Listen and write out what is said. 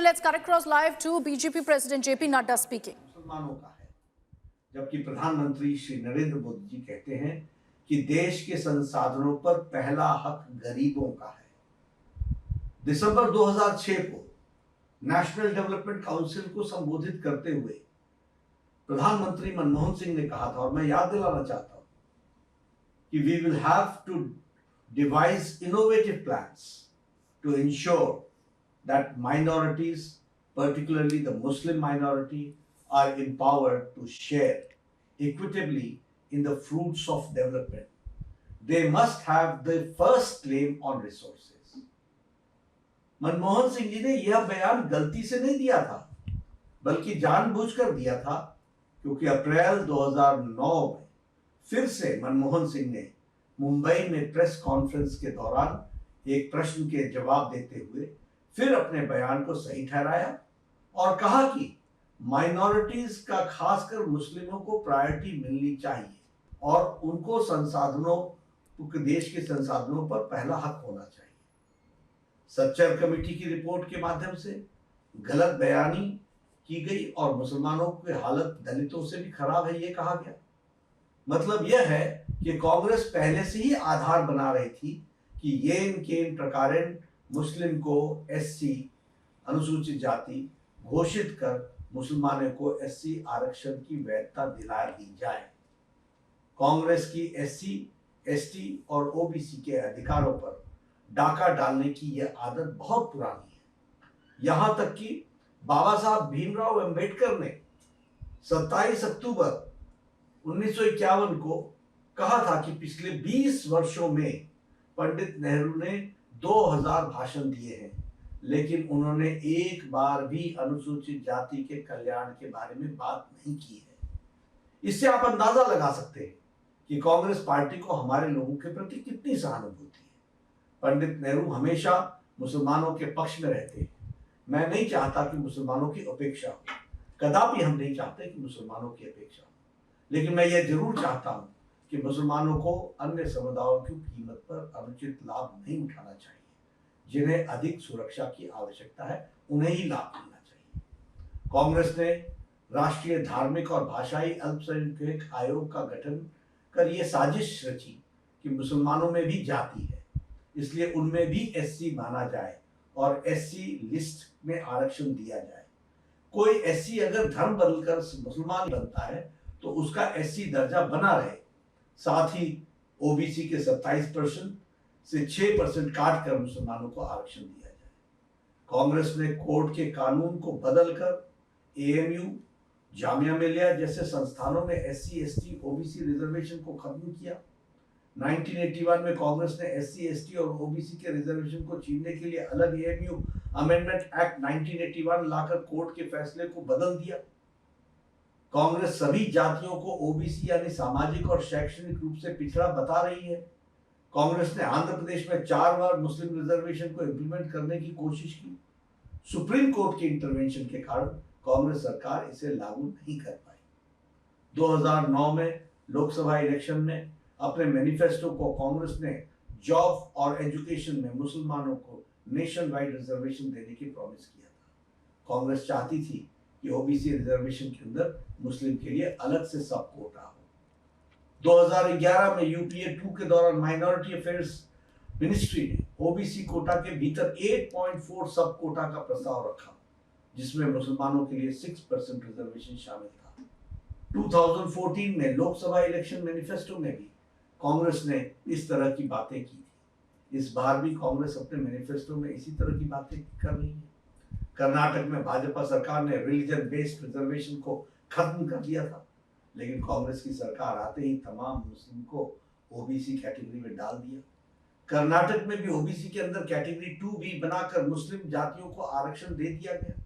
let's cut across live to BJP President JP Nadda speaking. मुसलमानों का है, जबकि प्रधानमंत्री श्री नरेंद्र मोदी जी कहते हैं कि देश के संसाधनों पर पहला हक गरीबों का है। दिसंबर 2006 को नेशनल डेवलपमेंट काउंसिल को संबोधित करते हुए प्रधानमंत्री मनमोहन सिंह ने कहा था, और मैं याद दिलाना चाहता हूं कि we will have to devise innovative plans to ensure that minorities, particularly the Muslim minority, are empowered to share equitably in the fruits of development. They must have the first claim on resources. Manmohan Singh ji ने यह बयान गलती से नहीं दिया था, बल्कि जानबूझकर दिया था, क्योंकि अप्रैल 2009 में फिर से मनमोहन सिंह ने मुंबई में प्रेस कॉन्फ्रेंस के दौरान एक प्रश्न के जवाब देते हुए फिर अपने बयान को सही ठहराया और कहा कि माइनॉरिटीज का, खासकर मुस्लिमों को प्रायोरिटी मिलनी चाहिए और उनको संसाधनों, देश के संसाधनों पर पहला हक होना चाहिए। सच्चर कमेटी की रिपोर्ट के माध्यम से गलत बयानी की गई और मुसलमानों की हालत दलितों से भी खराब है, ये कहा गया। मतलब यह है कि कांग्रेस पहले से ही आधार बना रही थी कि येन केन प्रकारेण मुस्लिम को एससी अनुसूचित जाति घोषित कर मुसलमानों को एससी आरक्षण की वैधता दिला दी जाए। कांग्रेस की एससी, एसटी और ओबीसी के अधिकारों पर डाका डालने की यह आदत बहुत पुरानी है। यहां तक कि बाबा साहब भीमराव अंबेडकर ने 27 अक्टूबर 1951 को कहा था कि पिछले 20 वर्षों में पंडित नेहरू ने 2000 भाषण दिए हैं, लेकिन उन्होंने एक बार भी अनुसूचित जाति के कल्याण के बारे में बात नहीं की है। इससे आप अंदाजा लगा सकते हैं कि कांग्रेस पार्टी को हमारे लोगों के प्रति कितनी सहानुभूति है। पंडित नेहरू हमेशा मुसलमानों के पक्ष में रहते हैं। मैं नहीं चाहता कि मुसलमानों की उपेक्षा हो, कदापि हम नहीं चाहते कि मुसलमानों की अपेक्षा हो, लेकिन मैं यह जरूर चाहता हूं कि मुसलमानों को अन्य समुदायों की कीमत पर अनुचित लाभ नहीं उठाना चाहिए। जिन्हें अधिक सुरक्षा की आवश्यकता है, उन्हें ही लाभ मिलना चाहिए। कांग्रेस ने राष्ट्रीय धार्मिक और भाषाई अल्पसंख्यक आयोग का गठन कर यह साजिश रची कि मुसलमानों में भी जाति है, इसलिए उनमें भी एससी माना जाए और एससी लिस्ट में आरक्षण दिया जाए। कोई एससी अगर धर्म बदलकर मुसलमान बनता है तो उसका एससी दर्जा बना रहे। साथ ही ओबीसी के 27% से 6% काट कर मुसलमानों को आरक्षण दिया जाए। कांग्रेस ने कोर्ट के कानून को बदलकर एएमयू, जामिया मिलिया जैसे संस्थानों में एससी, एसटी, ओबीसी रिजर्वेशन को खत्म किया। 1981 में कांग्रेस ने एससी, एसटी और ओबीसी के रिजर्वेशन को छीनने के लिए अलग एएमयू अमेंडमेंट एक्ट 1981 लाकर कोर्ट के फैसले को बदल दिया। कांग्रेस सभी जातियों को ओबीसी यानी सामाजिक और शैक्षणिक रूप से पिछड़ा बता रही है। कांग्रेस ने आंध्र प्रदेश में 4 बार मुस्लिम रिजर्वेशन को इंप्लीमेंट करने की कोशिश की। सुप्रीम कोर्ट के इंटरवेंशन के कारण कांग्रेस सरकार इसे लागू नहीं कर पाई। 2009 में लोकसभा इलेक्शन में अपने मैनिफेस्टो को कांग्रेस ने जॉब और एजुकेशन में मुसलमानों को नेशन वाइड रिजर्वेशन देने की प्रॉमिस किया था। कांग्रेस चाहती थी कि ओबीसी रिजर्वेशन के अंदर मुस्लिम के लिए अलग से सब कोटा हो। 2011 में यूपीए 2 के दौरान माइनॉरिटी अफेयर्स मिनिस्ट्री ने ओबीसी कोटा के भीतर 8.4 सब कोटा का प्रस्ताव रखा, जिसमें मुसलमानों के लिए 6% रिजर्वेशन शामिल था। 2014 में लोकसभा इलेक्शन मैनिफेस्टो में भी कांग्रेस ने इस तरह की बातें की थी। इस बार भी कांग्रेस अपने मैनिफेस्टो में इसी तरह की बातें कर रही है। कर्नाटक में भाजपा सरकार ने रिलीजन बेस्ड रिजर्वेशन को खत्म कर दिया था, लेकिन कांग्रेस की सरकार आते ही तमाम मुस्लिम को ओबीसी कैटेगरी में डाल दिया। कर्नाटक में भी ओबीसी के अंदर कैटेगरी 2 भी बनाकर मुस्लिम जातियों को आरक्षण दे दिया गया।